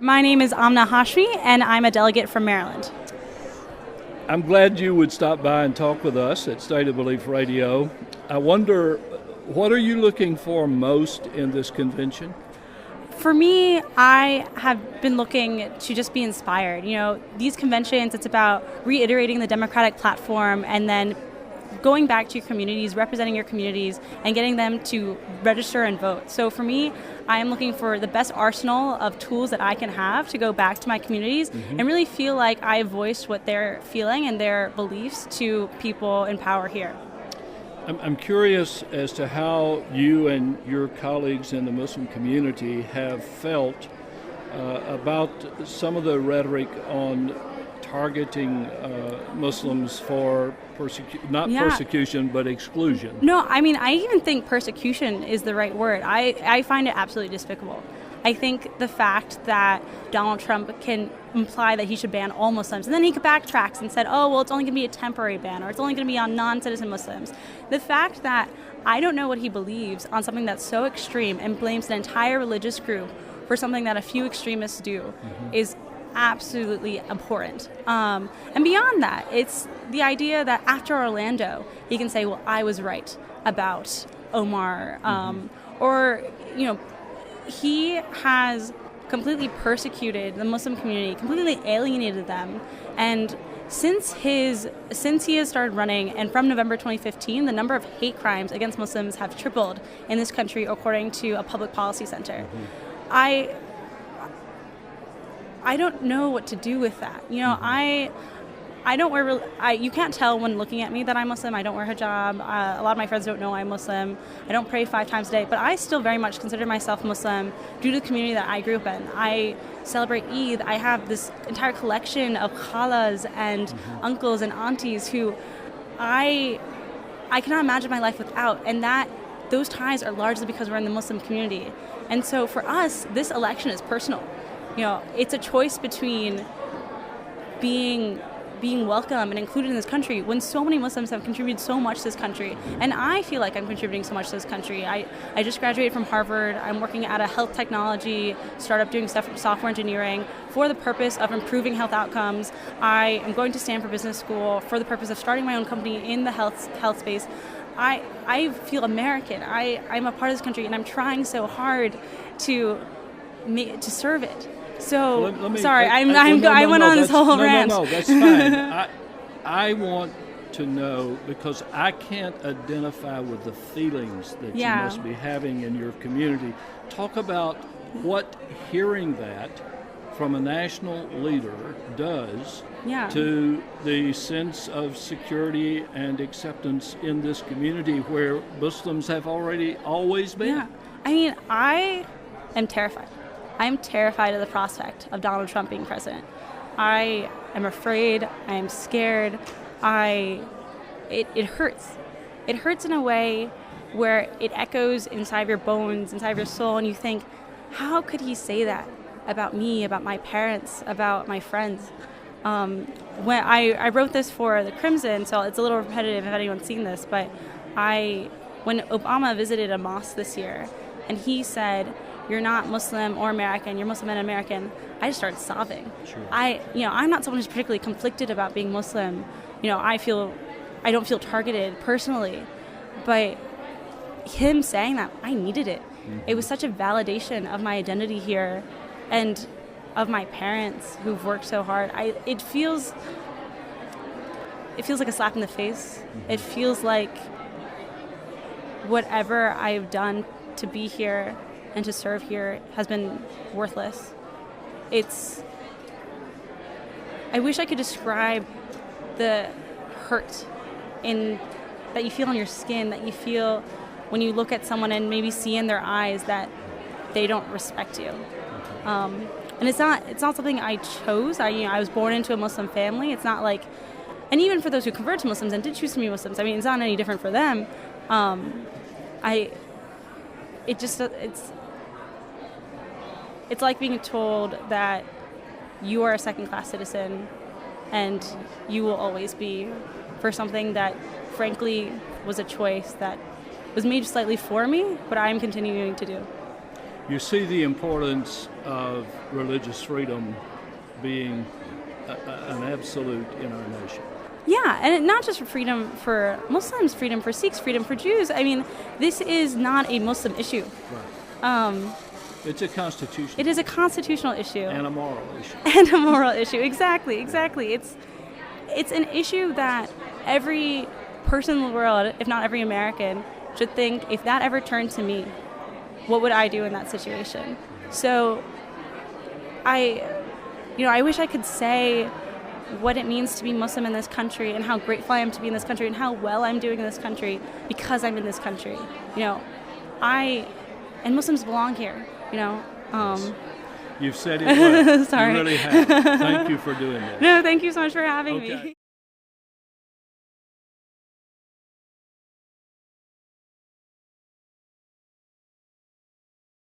My name is Amna Hashmi, and I'm a delegate from Maryland. I'm glad you would stop by and talk with us at State of Belief Radio. I wonder, what are you looking for most in this convention? For me, I have been looking to just be inspired. You know, these conventions, it's about reiterating the Democratic platform and then going back to your communities, representing your communities, and getting them to register and vote. So for me, I am looking for the best arsenal of tools that I can have to go back to my communities and really feel like I voiced what they're feeling and their beliefs to people in power here. I'm curious as to how you and your colleagues in the Muslim community have felt about some of the rhetoric on targeting Muslims for persecution, but exclusion. No, I mean, I even think persecution is the right word. I find it absolutely despicable. I think the fact that Donald Trump can imply that he should ban all Muslims, and then he backtracks and said, oh, well, it's only going to be a temporary ban, or it's only going to be on non-citizen Muslims. The fact that I don't know what he believes on something that's so extreme and blames an entire religious group for something that a few extremists do is absolutely abhorrent. And beyond that, it's the idea that after Orlando, he can say, well, I was right about Omar, or, you know, he has completely persecuted the Muslim community, completely alienated them, and since he has started running, and from November 2015, the number of hate crimes against Muslims have tripled in this country, according to a public policy center. I don't know what to do with that. You know, I don't wear, you can't tell when looking at me that I'm Muslim. I don't wear hijab. A lot of my friends don't know I'm Muslim. I don't pray 5 times a day, but I still very much consider myself Muslim due to the community that I grew up in. I celebrate Eid. I have this entire collection of khalas and uncles and aunties who I cannot imagine my life without, and those ties are largely because we're in the Muslim community. And so for us, this election is personal. You know, it's a choice between being welcome and included in this country when so many Muslims have contributed so much to this country. And I feel like I'm contributing so much to this country. I just graduated from Harvard. I'm working at a health technology startup doing stuff from software engineering for the purpose of improving health outcomes. I am going to Stanford Business School for the purpose of starting my own company in the health space. I feel American. I'm a part of this country, and I'm trying so hard to serve it. So, I went on this whole rant. No, that's fine. I want to know, because I can't identify with the feelings that you must be having in your community. Talk about what hearing that from a national leader does to the sense of security and acceptance in this community where Muslims have always been. Yeah. I mean, I am terrified. I am terrified of the prospect of Donald Trump being president. I am afraid. I am scared. It hurts. It hurts in a way where it echoes inside your bones, inside your soul, and you think, how could he say that about me, about my parents, about my friends? When I wrote this for the Crimson, so it's a little repetitive if anyone's seen this, but when Obama visited a mosque this year, and he said, you're not Muslim or American, you're Muslim and American, I just started sobbing. Sure. I'm not someone who's particularly conflicted about being Muslim. You know, I don't feel targeted personally, but him saying that, I needed it. It was such a validation of my identity here and of my parents who've worked so hard. It feels like a slap in the face. It feels like whatever I've done to be here and to serve here has been worthless. I wish I could describe the hurt that you feel on your skin, that you feel when you look at someone and maybe see in their eyes that they don't respect you. And it's not something I chose. I was born into a Muslim family. It's not like, and even for those who convert to Muslims and did choose to be Muslims, I mean, it's not any different for them. It's like being told that you are a second-class citizen and you will always be, for something that frankly was a choice that was made slightly for me, but I'm continuing to do. You see the importance of religious freedom being an absolute in our nation. Yeah, and not just freedom for Muslims, freedom for Sikhs, freedom for Jews. I mean, this is not a Muslim issue. Right. It's a constitutional. It is a constitutional issue. And a moral issue. And a moral issue. Exactly. It's an issue that every person in the world, if not every American, should think, if that ever turned to me, what would I do in that situation? So I wish I could say what it means to be Muslim in this country and how grateful I am to be in this country and how well I'm doing in this country because I'm in this country. And Muslims belong here, Yes. You've said it well. Sorry. You really have. Thank you for doing this. No, thank you so much for having me.